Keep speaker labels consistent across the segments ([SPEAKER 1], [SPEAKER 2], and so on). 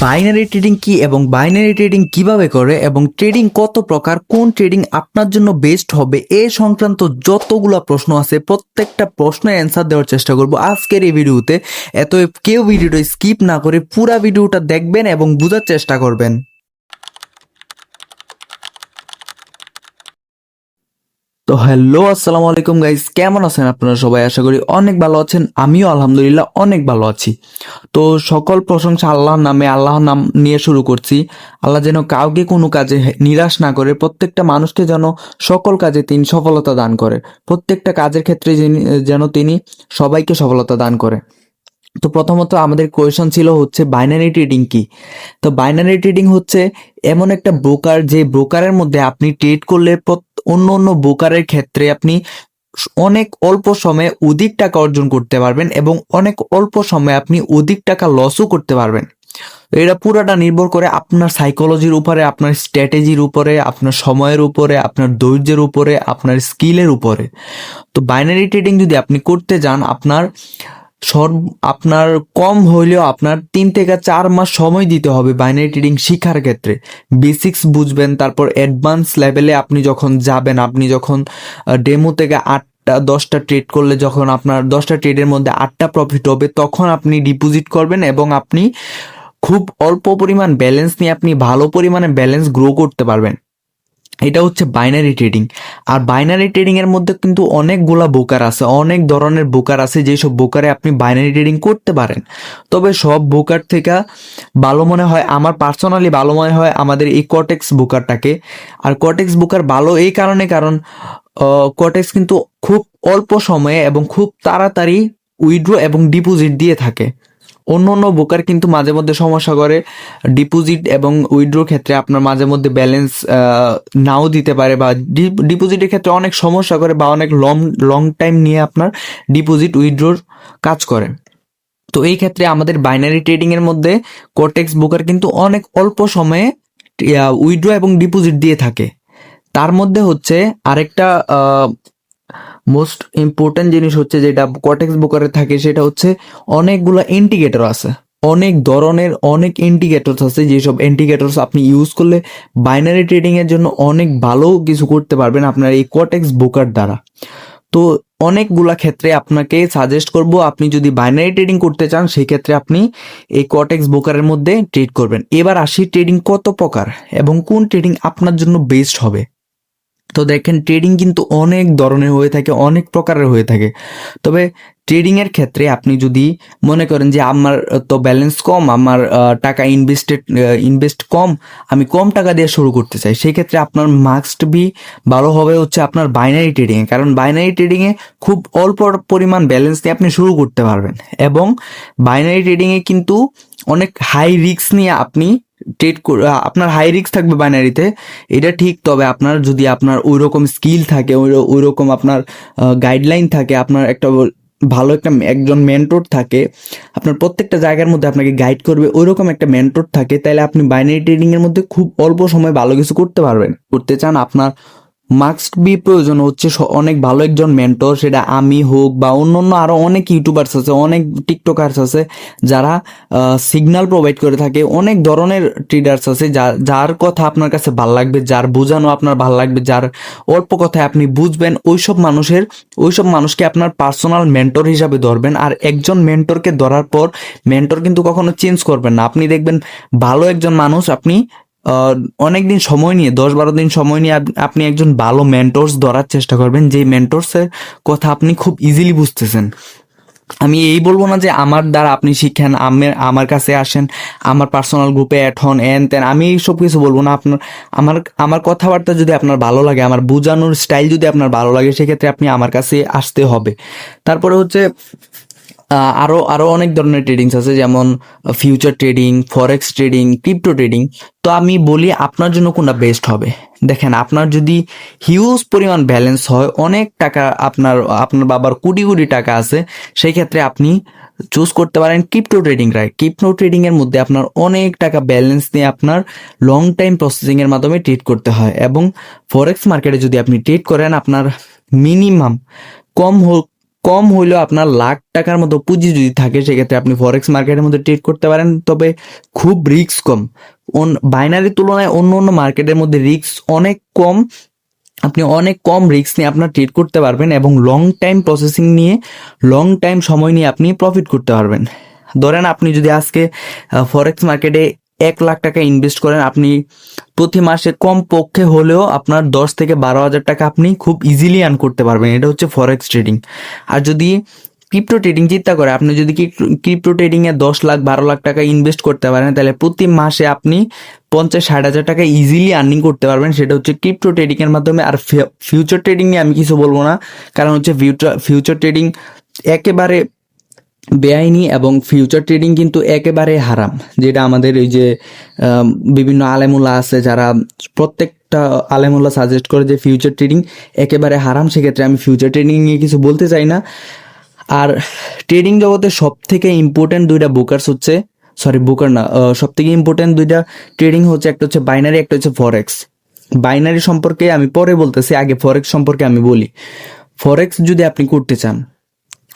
[SPEAKER 1] Binary trading কি এবং binary trading কিভাবে করে এবং ট্রেডিং কত প্রকার, কোন ট্রেডিং আপনার জন্য বেস্ট হবে, এ সংক্রান্ত যতগুলো প্রশ্ন আছে প্রত্যেকটা প্রশ্নের অ্যান্সার দেওয়ার চেষ্টা করব আজকের এই ভিডিওতে। কেউ ভিডিওটা স্কিপ না করে পুরো ভিডিওটা দেখবেন এবং বোঝার চেষ্টা করবেন। তো হ্যালো, আসসালামু আলাইকুম গাইস, কেমন আছেন আপনারা সবাই? আশা করি অনেক ভালো আছেন। আমিও আলহামদুলিল্লাহ অনেক ভালো আছি। তো সকল প্রশংসা আল্লাহর নামে, আল্লাহর নাম নিয়ে শুরু করছি। আল্লাহ যেন কাউকে কোনো কাজে নিরাশ না করে, প্রত্যেকটা মানুষকে যেন সকল কাজে তিনি সফলতা দান করে, প্রত্যেকটা কাজের ক্ষেত্রে যেন তিনি সবাইকে সফলতা দান করে। তো প্রথমত আমাদের কোয়েশন ছিল হচ্ছে বাইনারি ট্রেডিং কি। তো বাইনারি ট্রেডিং হচ্ছে এমন একটা ব্রোকার, যে ব্রোকারের মধ্যে আপনি ট্রেড করলে অন্য অন্য ব্রোকারের ক্ষেত্রে আপনি অনেক অল্প সময়ে অধিক টাকা অর্জন করতে পারবেন এবং অনেক অল্প সময়ে আপনি অধিক টাকা লসও করতে পারবেন। এটা পুরোটা নির্ভর করে আপনার সাইকোলজির উপরে, আপনার স্ট্র্যাটেজির উপরে, আপনার সময়ের উপরে, আপনার ধৈর্যের উপরে, আপনার স্কিলের উপরে। তো বাইনারি ট্রেডিং যদি আপনি করতে যান, আপনার কম হইলেও আপনার 3 থেকে 4 মাস সময় দিতে হবে বাইনারি ট্রেডিং শিখার ক্ষেত্রে। বেসিক্স বুঝবেন, তারপর অ্যাডভান্স লেভেলে আপনি যখন যাবেন, আপনি যখন ডেমো থেকে 8টা 10টা ট্রেড করলে যখন আপনার 10টা ট্রেডের মধ্যে 8টা প্রফিট হবে, তখন আপনি ডিপোজিট করবেন এবং আপনি খুব অল্প পরিমাণ ব্যালেন্স নিয়ে আপনি ভালো পরিমাণে ব্যালেন্স গ্রো করতে পারবেন। এটা হচ্ছে বাইনারি ট্রেডিং। আর বাইনারি ট্রেডিং এর মধ্যে কিন্তু অনেকগুলা ব্রোকার আছে, অনেক ধরনের ব্রোকার আছে, যেসব ব্রোকারে আপনি বাইনারি ট্রেডিং করতে পারেন। তবে সব ব্রোকার থেকে ভালো মনে হয়, আমার পার্সোনালি ভালো মনে হয় আমাদের এই কটেক্স ব্রোকারটাকে। আর কটেক্স ব্রোকার ভালো এই কারণে, কারণ কটেক্স কিন্তু খুব অল্প সময়ে এবং খুব তাড়াতাড়ি উইথড্র এবং ডিপোজিট দিয়ে থাকে। অন্য অন্য ব্রোকার কিন্তু মাঝে মধ্যে সমস্যা করে, ডিপোজিট এবং উইথড্রোর ক্ষেত্রে আপনার মাঝে মধ্যে ব্যালেন্স নাও দিতে পারে, বা ডিপোজিটের ক্ষেত্রে অনেক সমস্যা করে, বা অনেক লং টাইম নিয়ে আপনার ডিপোজিট উইথড্রোর কাজ করে। তো এই ক্ষেত্রে আমাদের বাইনারি ট্রেডিং এর মধ্যে কোটেক্স ব্রোকার কিন্তু অনেক অল্প সময়ে উইথড্র এবং ডিপোজিট দিয়ে থাকে। তার মধ্যে হচ্ছে আরেকটা মোস্ট ইম্পর্টেন্ট জিনিস হচ্ছে যেটা কটেক্স ব্রোকারে থাকে, সেটা হচ্ছে অনেকগুলো ইন্ডিকেটর আছে, অনেক ধরনের অনেক ইন্ডিকেটরস আছে, যেসব ইন্ডিকেটরস আপনি ইউজ করলে বাইনারি ট্রেডিং এর জন্য অনেক ভালো কিছু করতে পারবেন আপনার এই কটেক্স ব্রোকার দ্বারা। তো অনেকগুলা ক্ষেত্রে আপনাকে সাজেস্ট করব, আপনি যদি বাইনারি ট্রেডিং করতে চান সেই ক্ষেত্রে আপনি এই কটেক্স ব্রোকারের মধ্যে ট্রেড করবেন। এবার আসি ট্রেডিং কত প্রকার এবং কোন ট্রেডিং আপনার জন্য বেস্ট হবে। তো দেখেন, ট্রেডিং কিন্তু অনেক ধরনের হয়ে থাকে, অনেক প্রকারের হয়ে থাকে। তবে ট্রেডিংয়ের ক্ষেত্রে আপনি যদি মনে করেন যে আমার তো ব্যালেন্স কম, আমার টাকা ইনভেস্ট কম, আমি কম টাকা দিয়ে শুরু করতে চাই, সেই ক্ষেত্রে আপনার মাস্ট বি ভালো হবে হচ্ছে আপনার বাইনারি ট্রেডিংয়ে। কারণ বাইনারি ট্রেডিংয়ে খুব অল্প পরিমাণ ব্যালেন্স দিয়ে আপনি শুরু করতে পারবেন এবং বাইনারি ট্রেডিংয়ে কিন্তু অনেক হাই রিস্ক নিয়ে আপনি আপনার হাই রিস্ক থাকবে বাইনারিতে, এটা ঠিক। তবে আপনার যদি আপনার ওই রকম স্কিল থাকে, ওই রকম আপনার গাইডলাইন থাকে, আপনার একটা ভালো একজন মেন্টর থাকে, আপনার প্রত্যেকটা জায়গার মধ্যে আপনাকে গাইড করবে, ওই রকম একটা মেন্টর থাকে, তাহলে আপনি বাইনারি ট্রেডিং এর মধ্যে খুব অল্প সময় ভালো কিছু করতে পারবেন। করতে চান, আপনার মাস্ট বি প্রয়োজন হচ্ছে অনেক ভালো একজন মেন্টর, সেটা আমি হোক বা অন্য আরো অনেক ইউটিউবার্স আছে, অনেক টিকটকার্স আছে যারা সিগন্যাল প্রোভাইড করে থাকে, অনেক ধরনের ট্রেডার্স আছে যার কথা আপনার কাছে ভালো লাগবে, যার বোঝানো আপনার ভালো লাগবে, যার অল্প কথায় আপনি বুঝবেন, ওইসব মানুষকে আপনার পার্সোনাল মেন্টর হিসাবে ধরবেন। আর একজন মেন্টরকে ধরার পর মেন্টর কিন্তু কখনো চেঞ্জ করবেন না। আপনি দেখবেন ভালো একজন মানুষ, আপনি অনেকদিন সময় নিয়ে 10-12 দিন সময় নিয়ে আপনি একজন ভালো মেন্টরস ধরার চেষ্টা করবেন, যে মেন্টরসের কথা আপনি খুব ইজিলি বুঝতেছেন। আমি এই বলবো না যে আমার দ্বারা আপনি শিখেন, আমার কাছে আসেন, আমার পার্সোনাল গ্রুপে অ্যাড হন, আমি এইসব কিছু বলবো না। আমার কথাবার্তা যদি আপনার ভালো লাগে, আমার বোঝানোর স্টাইল যদি আপনার ভালো লাগে, সেক্ষেত্রে আপনি আমার কাছে আসতে হবে। তারপরে হচ্ছে আরো আরো অনেক ধরনের ট্রেডিংস আছে, যেমন future trading, forex trading, crypto trading. তো আমি বলি আপনার জন্য কোনটা বেস্ট হবে। দেখেন, আপনার যদি হিউজ পরিমাণ ব্যালেন্স হয়, অনেক টাকা, আপনার বাবার কোটি কোটি টাকা আছে, সেই ক্ষেত্রে আপনি চুজ করতে পারেন ক্রিপ্টো ট্রেডিং। ক্রিপ্টো ট্রেডিং এর মধ্যে আপনার অনেক টাকা ব্যালেন্স নিয়ে আপনার লং টাইম প্রসেসিং এর মাধ্যমে ট্রেড করতে হয়। এবং ফরেক্স মার্কেটে যদি আপনি ট্রেড করেন, আপনার মিনিমাম কম হোক কম হইলেও আপনার লাখ টাকার মতো পুঁজি যদি থাকে সেক্ষেত্রে আপনি ফরেক্স মার্কেটের মধ্যে ট্রেড করতে পারেন, তবে খুব রিস্ক কম। বাইনারির তুলনায় অন্য অন্য মার্কেটের মধ্যে রিস্ক অনেক কম। আপনি অনেক কম রিস্ক নিয়ে আপনার ট্রেড করতে পারবেন এবং লং টাইম প্রসেসিং নিয়ে, লং টাইম সময় নিয়ে আপনি প্রফিট করতে পারবেন। ধরেন আপনি যদি আজকে ফরেক্স মার্কেটে 1 লাখ টাকা ইনভেস্ট করেন, আপনি প্রতি মাসে কম পক্ষে হলেও আপনার 10 থেকে 12 হাজার টাকা আপনি খুব ইজিলি আর্ন করতে পারবেন। এটা হচ্ছে ফরেক্স ট্রেডিং। আর যদি ক্রিপ্টো ট্রেডিং চিন্তা করে, আপনি যদি ক্রিপ্টো ট্রেডিংয়ে 10 লাখ 12 লাখ টাকা ইনভেস্ট করতে পারেন, তাহলে প্রতি মাসে আপনি 50-60 হাজার টাকা ইজিলি আর্নিং করতে পারবেন। সেটা হচ্ছে ক্রিপ্টো ট্রেডিংয়ের মাধ্যমে। আর ফিউচার ট্রেডিং নিয়ে আমি কিছু বলবো না, কারণ হচ্ছে ফিউচার ট্রেডিং একেবারে বেআইনি এবং ফিউচার ট্রেডিং কিন্তু একেবারে হারাম। যেটা আমাদের এই যে বিভিন্ন আলেমুল্লাহ আছে, যারা প্রত্যেকটা আলেমুল্লাহ সাজেস্ট করে যে ফিউচার ট্রেডিং একেবারে হারাম, সেক্ষেত্রে আমি ফিউচার ট্রেডিং নিয়ে কিছু বলতে চাই না। আর ট্রেডিং জগতে সব থেকে ইম্পর্টেন্ট দুইটা সব থেকে ইম্পর্টেন্ট দুইটা ট্রেডিং হচ্ছে, একটা হচ্ছে বাইনারি, একটা হচ্ছে ফরেক্স। বাইনারি সম্পর্কে আমি পরে বলতেছি, আগে ফরেক্স সম্পর্কে আমি বলি। ফরেক্স যদি আপনি করতে চান,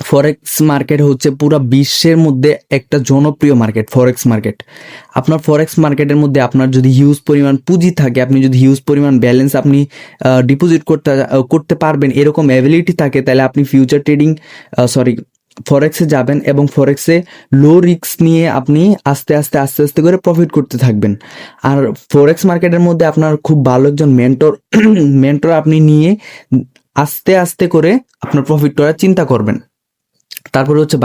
[SPEAKER 1] ফরেক্স মার্কেট হচ্ছে পুরো বিশ্বের মধ্যে একটা জনপ্রিয় মার্কেট ফরেক্স মার্কেট। আপনার ফরেক্স মার্কেটের মধ্যে আপনার যদি হিউজ পরিমাণ পুঁজি থাকে, আপনি যদি হিউজ পরিমাণ ব্যালেন্স আপনি ডিপোজিট করতে পারবেন, এরকম অ্যাবিলিটি থাকে, তাহলে আপনি ফিউচার ট্রেডিং ফরেক্সে যাবেন এবং ফরেক্সে লো রিস্ক নিয়ে আপনি আস্তে আস্তে করে প্রফিট করতে থাকবেন। আর ফরেক্স মার্কেটের মধ্যে আপনার খুব ভালো একজন মেন্টর আপনি নিয়ে আস্তে আস্তে করে আপনার প্রফিট করার চিন্তা করবেন। তারপরে হচ্ছে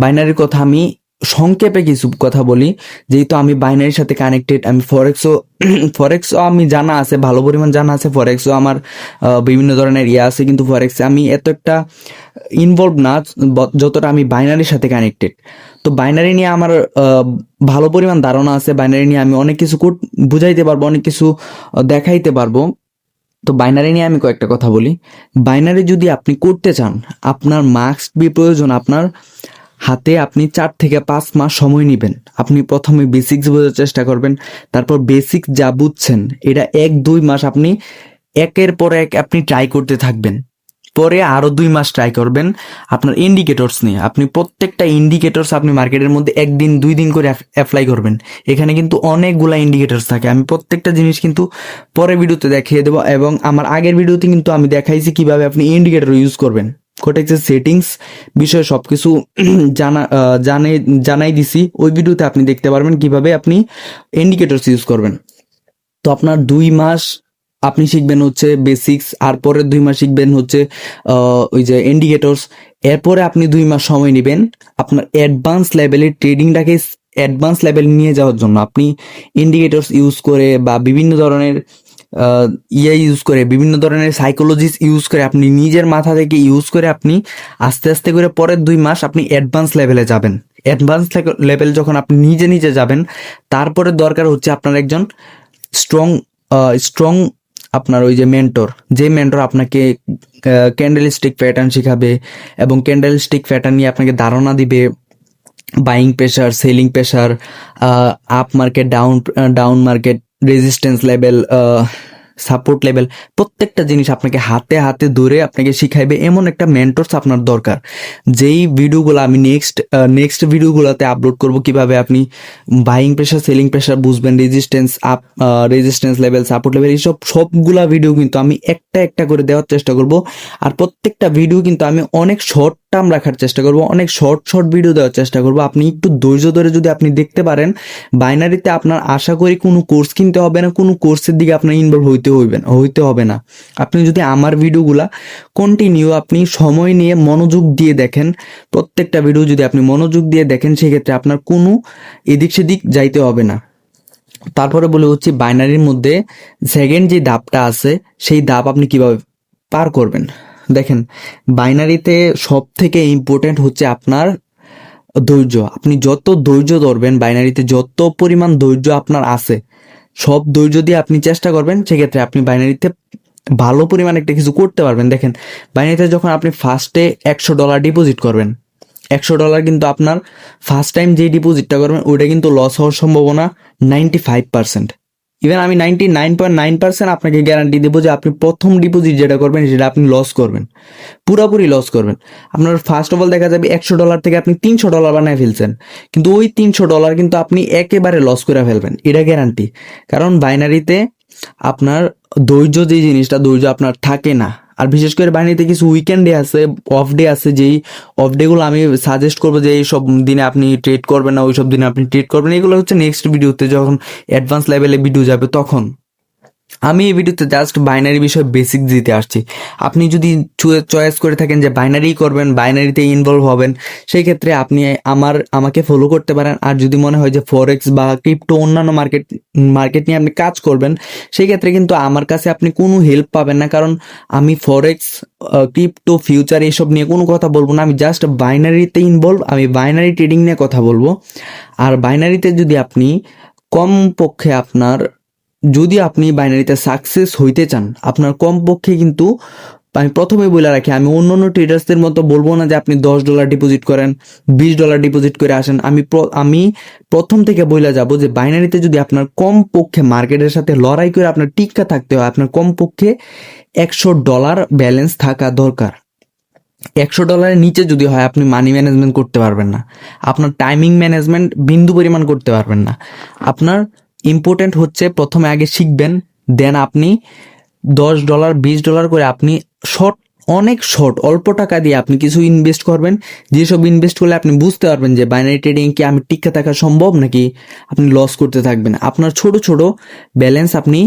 [SPEAKER 1] বাইনারির কথা আমি সংক্ষেপে কিছু কথা বলি। যেহেতু আমি বাইনারির সাথে কানেক্টেড, আমি ফরেক্সও আমি জানা আছে, ভালো পরিমাণ জানা আছে। ফরেক্সও আমার বিভিন্ন ধরনের আছে, কিন্তু ফরেক্সে আমি এত একটা ইনভলভ না যতটা আমি বাইনারির সাথে কানেক্টেড। তো বাইনারি নিয়ে আমার ভালো পরিমাণ ধারণা আছে। বাইনারি নিয়ে আমি অনেক কিছু বুঝাইতে পারবো, অনেক কিছু দেখাইতে পারবো। তো বাইনারি নিয়ে আমি কয়েকটা কথা বলি। বাইনারি যদি আপনি করতে চান, আপনার মাস্ট বি প্রয়োজন, আপনার হাতে আপনি 4 থেকে 5 মাস সময় নেবেন। আপনি প্রথমে বেসিক্স বোঝার চেষ্টা করবেন, তারপর বেসিক যা বুঝছেন এটা 1-2 মাস আপনি একের পর এক আপনি ট্রাই করতে থাকবেন। পরে আরও 2 মাস ট্রাই করবেন আপনার ইন্ডিকেটরস নিয়ে। আপনি প্রত্যেকটা ইন্ডিকেটরস আপনি মার্কেটের মধ্যে 1-2 দিন করে অ্যাপ্লাই করবেন। এখানে কিন্তু অনেকগুলা ইন্ডিকেটরস থাকে, আমি প্রত্যেকটা জিনিস কিন্তু পরে ভিডিওতে দেখিয়ে দেবো, এবং আমার আগের ভিডিওতে কিন্তু আমি দেখাইছি কিভাবে আপনি ইন্ডিকেটর ইউজ করবেন। কোটেক্সের সেটিংস বিষয়ে সব কিছু জানাই দিছি, ওই ভিডিওতে আপনি দেখতে পারবেন কিভাবে আপনি ইন্ডিকেটরস ইউজ করবেন। তো আপনার 2 মাস আপনি শিখবেন হচ্ছে বেসিক্স, আর পরের 2 মাস শিখবেন হচ্ছে ওই যে ইন্ডিকেটরস। এরপরে আপনি 2 মাস সময় নেবেন আপনার অ্যাডভান্স লেভেলের ট্রেডিংটাকে অ্যাডভান্স লেভেল নিয়ে যাওয়ার জন্য। আপনি ইন্ডিকেটরস ইউজ করে বা বিভিন্ন ধরনের ইউজ করে, বিভিন্ন ধরনের সাইকোলজিস ইউজ করে, আপনি নিজের মাথা থেকে ইউজ করে আপনি আস্তে আস্তে করে পরের 2 মাস আপনি অ্যাডভান্স লেভেলে যাবেন। অ্যাডভান্স লেভেল যখন আপনি নিজে যাবেন, তারপরে দরকার হচ্ছে আপনার একজন স্ট্রং আপনার ওই যে যে মেন্টর আপনাকে ক্যান্ডেল স্টিক প্যাটার্ন শেখাবে এবং ক্যান্ডেল স্টিক প্যাটার্ন নিয়ে আপনাকে ধারণা দিবে, buying pressure, selling pressure, up market, down market, resistance level, support level, প্রত্যেকটা জিনিস আপনাকে হাতে হাতে ধরে আপনাকে শিখাইবে। এমন একটা মেন্টরস আপনার দরকার। যেই ভিডিওগুলো আমি নেক্সট ভিডিওগুলোতে আপলোড করব, কিভাবে আপনি বাইং প্রেশার, সেলিং প্রেশার বুঝবেন, রেজিস্ট্যান্স লেভেল, সাপোর্ট লেভেল, এইসব সবগুলা ভিডিও কিন্তু আমি একটা করে দেওয়ার চেষ্টা করব। আর প্রত্যেকটা ভিডিও কিন্তু আমি অনেক শর্ট টার্ম রাখার চেষ্টা করব, অনেক শর্ট ভিডিও দেওয়ার চেষ্টা করব। আপনি একটু ধৈর্য ধরে যদি আপনি দেখতে পারেন, বাইনারিতে আপনার আশা করি কোনো কোর্স কিনতে হবে না, কোনো কোর্সের দিকে আপনার ইনভলভ হইতে হবে না। আপনি যদি আমার ভিডিওগুলা কন্টিনিউ আপনি সময় নিয়ে মনোযোগ দিয়ে দেখেন, প্রত্যেকটা ভিডিও যদি আপনি মনোযোগ দিয়ে দেখেন, সেক্ষেত্রে আপনার কোনো এদিক সেদিক যাইতে হবে না। তারপরে বলে হচ্ছে বাইনারির মধ্যে সেকেন্ড যে ধাপটা আছে, সেই ধাপ আপনি কিভাবে পার করবেন। দেখেন, বাইনারিতে সব থেকে ইম্পর্টেন্ট হচ্ছে আপনার ধৈর্য। আপনি যত ধৈর্য ধরবেন, বাইনারিতে যত পরিমাণ ধৈর্য আপনার আছে, সব ধৈর্য দিয়ে আপনি চেষ্টা করবেন, সেক্ষেত্রে আপনি বাইনারিতে ভালো পরিমাণ একটা কিছু করতে পারবেন। দেখেন, বাইনারিতে যখন আপনি ফার্স্টে $100 ডিপোজিট করবেন, $100 কিন্তু আপনার ফার্স্ট টাইম যে ডিপোজিটটা করবেন ওইটা কিন্তু লস হওয়ার সম্ভাবনা 95%। ইভেন আমি 99.9% আপনাকে গ্যারান্টি দেবো যে আপনি প্রথম ডিপোজিট যেটা করবেন সেটা আপনি লস করবেন, পুরোপুরি লস করবেন। আপনার ফার্স্ট অফ অল দেখা যাবে $100 থেকে আপনি $300 বানায় ফেলছেন, কিন্তু ওই $300 কিন্তু আপনি একেবারে লস করে ফেলবেন, এটা গ্যারান্টি। কারণ বাইনারিতে আপনার ধৈর্য যে জিনিসটা, ধৈর্য আপনার থাকে না। আর বিশেষ করে বাইনারিতে কিছু উইকেন্ড ডে আছে, অফ ডে আছে, যেই অফ ডেগুলো আমি সাজেস্ট করবো যে এই সব দিনে আপনি ট্রেড করবেন না, ওই সব দিনে আপনি ট্রেড করবেন। এগুলো হচ্ছে নেক্সট ভিডিওতে যখন অ্যাডভান্স লেভেলে ভিডিও যাবে তখন। আমি এই ভিডিওতে জাস্ট বাইনারি বিষয়ে বেসিক দিতে আসছি। আপনি যদি চয়েস করে থাকেন যে বাইনারি করবেন, বাইনারিতে ইনভলভ হবেন, সেই ক্ষেত্রে আপনি আমাকে ফলো করতে পারেন। আর যদি মনে হয় যে ফরেক্স বা ক্রিপ্টো অন্যান্য মার্কেট নিয়ে আপনি কাজ করবেন, সেই ক্ষেত্রে কিন্তু আমার কাছে আপনি কোনো হেল্প পাবেন না। কারণ আমি ফরেক্স, ক্রিপ্টো, ফিউচার এসব নিয়ে কোনো কথা বলবো না। আমি জাস্ট বাইনারিতে ইনভলভ, আমি বাইনারি ট্রেডিং নিয়ে কথা বলবো। আর বাইনারিতে যদি আপনি কমপক্ষে যদি আপনি বাইনারিতে সাকসেস হইতে চান, আপনার কমপক্ষে কিন্তু আমি প্রথমে বলে রাখি, আমি অন্য অন্য ট্রেডার্সদের মতো বলবো না যে আপনি $10 ডিপোজিট করেন, $20 ডিপোজিট করে আসেন। আমি প্রথম থেকে বলে যাব যে বাইনারিতে যদি আপনার কমপক্ষে মার্কেটের সাথে লড়াই করে আপনার টিকা থাকতে হয়, আপনার কমপক্ষে $100 ব্যালেন্স থাকা দরকার। $100 নিচে যদি হয় আপনি মানি ম্যানেজমেন্ট করতে পারবেন না, আপনার টাইমিং ম্যানেজমেন্ট বিন্দু পরিমাণ করতে পারবেন না। আপনার ইম্পর্টেন্ট হচ্ছে প্রথমে আগে শিখবেন, দেন আপনি $10, $20 করে আপনি অনেক অল্প টাকা দিয়ে আপনি কিছু ইনভেস্ট করবেন। যেসব ইনভেস্ট করলে আপনি বুঝতে পারবেন যে বাইনারি ট্রেডিং কি আমি টিকে থাকা সম্ভব নাকি আপনি লস করতে থাকবেন। আপনার ছোট ব্যালেন্স আপনি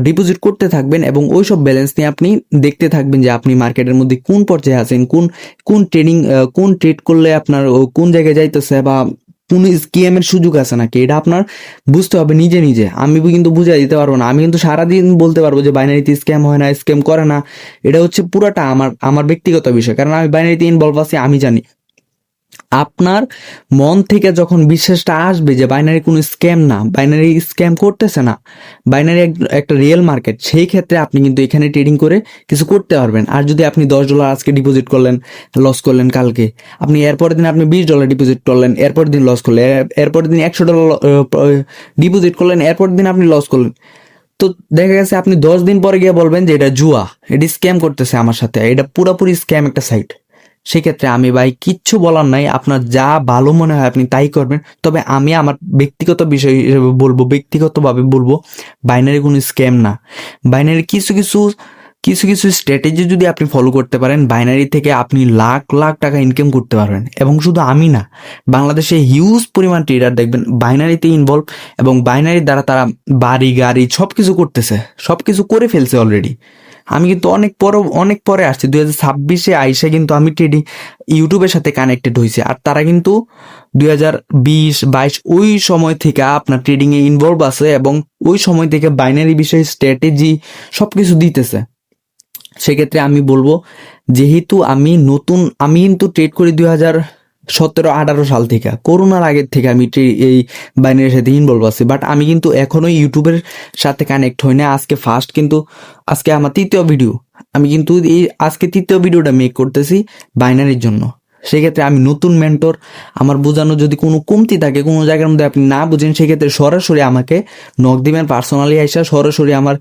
[SPEAKER 1] ডিপোজিট করতে থাকবেন এবং ওই সব ব্যালেন্স নিয়ে আপনি দেখতে থাকবেন যে আপনি মার্কেটের মধ্যে কোন পর্যায়ে আছেন, কোন ট্রেড করলে আপনার কোন জায়গায় যাইতেছে বা কোন স্কিমের সুযোগ আছে নাকি, এটা আপনার বুঝতে হবে নিজে নিজে। আমি কিন্তু বুঝাই দিতে পারবো না, আমি কিন্তু সারাদিন বলতে পারবো যে বাইনারিতে স্ক্যাম হয় না, স্ক্যাম করে না। এটা হচ্ছে পুরাটা আমার ব্যক্তিগত বিষয়, কারণ আমি বাইনারিতে ইনভলভ আছি, আমি জানি। আপনার মন থেকে যখন বিশ্বাসটা আসবে যে বাইনারি কোনো স্ক্যাম না, বাইনারি স্ক্যাম করতেছে না, বাইনারি একটা রিয়েল মার্কেট, সেই ক্ষেত্রে আপনি কিন্তু এখানে ট্রেডিং করে কিছু করতে পারবেন। আর যদি আপনি $10 আজকে ডিপোজিট করলেন, লস করলেন, কালকে আপনি এরপরের দিন আপনি $20 ডিপোজিট করলেন, এরপরের দিন লস করলেন, এরপরের দিন $100 ডিপোজিট করলেন, এরপরের দিন আপনি লস করলেন, তো দেখা গেছে আপনি 10 দিন পরে গিয়ে বলবেন যে এটা জুয়া, এটা স্ক্যাম করতেছে আমার সাথে, এটা পুরোপুরি স্ক্যাম একটা সাইট। সেক্ষেত্রে আমি ভাই কিচ্ছু বলার নাই, আপনার যা ভালো মনে হয় আপনি তাই করবেন। তবে আমি আমার ব্যক্তিগত বিষয় হিসেবে বলবো, ব্যক্তিগতভাবে বলবো, বাইনারি কোনো স্ক্যাম না। বাইনারি কিছু স্ট্র্যাটেজি যদি আপনি ফলো করতে পারেন, বাইনারি থেকে আপনি লাখ লাখ টাকা ইনকাম করতে পারবেন। এবং শুধু আমি না, বাংলাদেশে হিউজ পরিমাণ ট্রেডার দেখবেন বাইনারিতে ইনভলভ, এবং বাইনারির দ্বারা তারা বাড়ি গাড়ি সব কিছু করতেছে, সব কিছু করে ফেলছে অলরেডি। আমি কিন্তু অনেক পরে আসছি, 2026-এ আইসে কিন্তু আমি ট্রেডিং ইউটিউবের সাথে কানেক্টেড হয়েছি। আর তারা কিন্তু 2020-22 ওই সময় থেকে আপনার ট্রেডিংয়ে ইনভলভ আছে, এবং ওই সময় থেকে বাইনারি বিষয়ে স্ট্র্যাটেজি সব কিছু দিতেছে। সেক্ষেত্রে আমি বলবো, যেহেতু আমি কিন্তু ট্রেড করি 2017-18 সাল থেকে, করোনার আগের থেকে আমি এই বাইনারির সাথে ইনভলভ আছি। বাট আমি কিন্তু এখনো ইউটিউবের সাথে কানেক্ট হই না। আজকে আমার তৃতীয় ভিডিও, আমি কিন্তু আজকে তৃতীয় ভিডিওটা মেক করতেছি বাইনারির জন্য। সেক্ষেত্রে আমি নতুন মেন্টর, আমার বোঝানো যদি কোনো কমতি থাকে, কোনো জায়গার মধ্যে আপনি না বুঝেন, সেক্ষেত্রে সরাসরি আমাকে নক দিবেন, পার্সোনালি আইসা সরাসরি আমার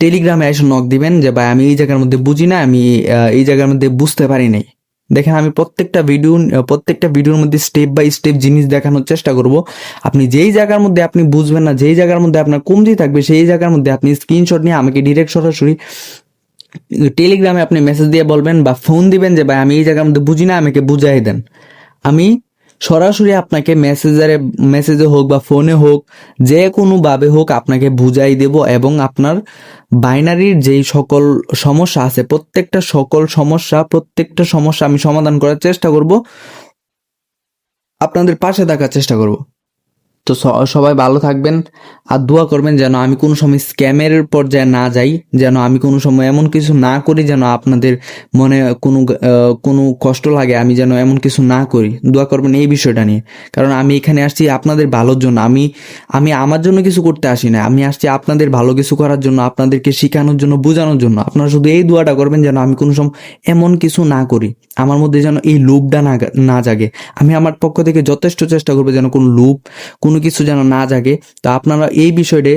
[SPEAKER 1] টেলিগ্রামে এসে নক দিবেন যে ভাই আমি এই জায়গার মধ্যে বুঝি না, আমি এই জায়গার মধ্যে বুঝতে পারি নাই। দেখেন, আমি প্রত্যেকটা ভিডিওর মধ্যে স্টেপ বাই স্টেপ জিনিস দেখানোর চেষ্টা করব। আপনি যেই জায়গার মধ্যে আপনি বুঝবেন না, যেই জায়গার মধ্যে আপনার কমতি থাকবে, সেই জায়গার মধ্যে আপনি স্ক্রিনশট নিয়ে আমাকে ডিরেক্ট সরাসরি টেলিগ্রামে আপনি মেসেজ দিয়ে বলবেন বা ফোন দিবেন যে ভাই আমি এই জায়গার মধ্যে বুঝি না, আমাকে বুঝাই দেন। আমি সরাসরি আপনাকে মেসেজে হোক বা ফোনে হোক, যে কোনোভাবে হোক আপনাকে বুঝাই দেব, এবং আপনার বাইনারির যেই সকল সমস্যা আছে প্রত্যেকটা সমস্যা আমি সমাধান করার চেষ্টা করব, আপনাদের পাশে থাকার চেষ্টা করব। তো সবাই ভালো থাকবেন, আর দোয়া করবেন যেন আমি কোনো সময় স্ক্যামের পর্যায়ে না যাই, যেন আমি কোনো সময় এমন কিছু না করি যেন আপনাদের মনে কোনো কষ্ট লাগে, আমি যেন এমন কিছু না করি। দোয়া করবেন এই বিষয়টা নিয়ে, কারণ আমি এখানে আসছি আপনাদের ভালোর জন্য। আমি আমার জন্য কিছু করতে আসি না, আমি আসছি আপনাদের ভালো কিছু করার জন্য, আপনাদেরকে শেখানোর জন্য, বোঝানোর জন্য। আপনারা শুধু এই দোয়াটা করবেন যেন আমি কোনো সময় এমন কিছু না করি। আমার মধ্যে যেন এই লোভটা না জাগে। আমি আমার পক্ষ থেকে যথেষ্ট চেষ্টা করবো যেন কোনো লোভ কোনো কিছু যেন না জাগে। তো আপনারা এই বিষয়টা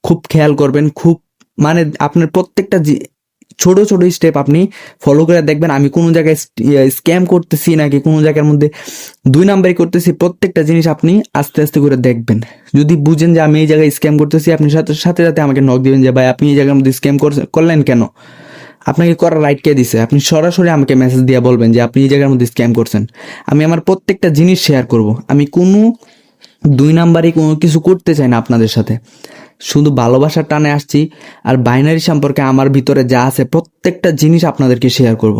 [SPEAKER 1] খুব খেয়াল করবেন, খুব মানে আপনার প্রত্যেকটা ছোট ছোট স্টেপ আপনি ফলো করে দেখবেন আমি কোনো জায়গায় স্ক্যাম করতেছি নাকি কোনো জায়গার মধ্যে 2 নাম্বারই করতেছি, প্রত্যেকটা জিনিস আপনি আস্তে আস্তে করে দেখবেন। যদি বুঝেন যে আমি এই জায়গায় স্ক্যাম করতেছি, আপনি সাথে সাথে সাথে আমাকে নক দিবেন যে ভাই আপনি এই জায়গার মধ্যে স্ক্যাম করলেন কেন, আপনাকে করার রাইট কে দিছে। আপনি সরাসরি আমাকে মেসেজ দিয়ে বলবেন যে আপনি এই জায়গার মধ্যে স্ক্যাম করছেন। আমি আমার প্রত্যেকটা জিনিস শেয়ার করব। আমি কোনো 2 নাম্বারই কোনো কিছু করতে চাই না আপনাদের সাথে, শুধু ভালোবাসার টানে আসছি। আর বাইনারি সম্পর্কে আমার ভিতরে যা আছে প্রত্যেকটা জিনিস আপনাদেরকে শেয়ার করব।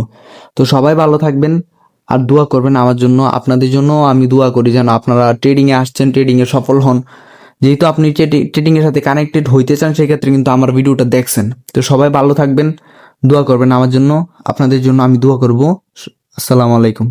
[SPEAKER 1] তো সবাই ভালো থাকবেন আর দোয়া করবেন আমার জন্য, আপনাদের জন্য আমি দোয়া করি যেন আপনারা ট্রেডিংয়ে আসছেন, ট্রেডিংয়ে সফল হন। যেহেতু আপনি ট্রেডিংয়ের সাথে কানেক্টেড হইতে চান সেক্ষেত্রে কিন্তু আমার ভিডিওটা দেখছেন। তো সবাই ভালো থাকবেন, দোয়া করবেন আমার জন্য, আপনাদের জন্য আমি দোয়া করব। আসসালামু আলাইকুম।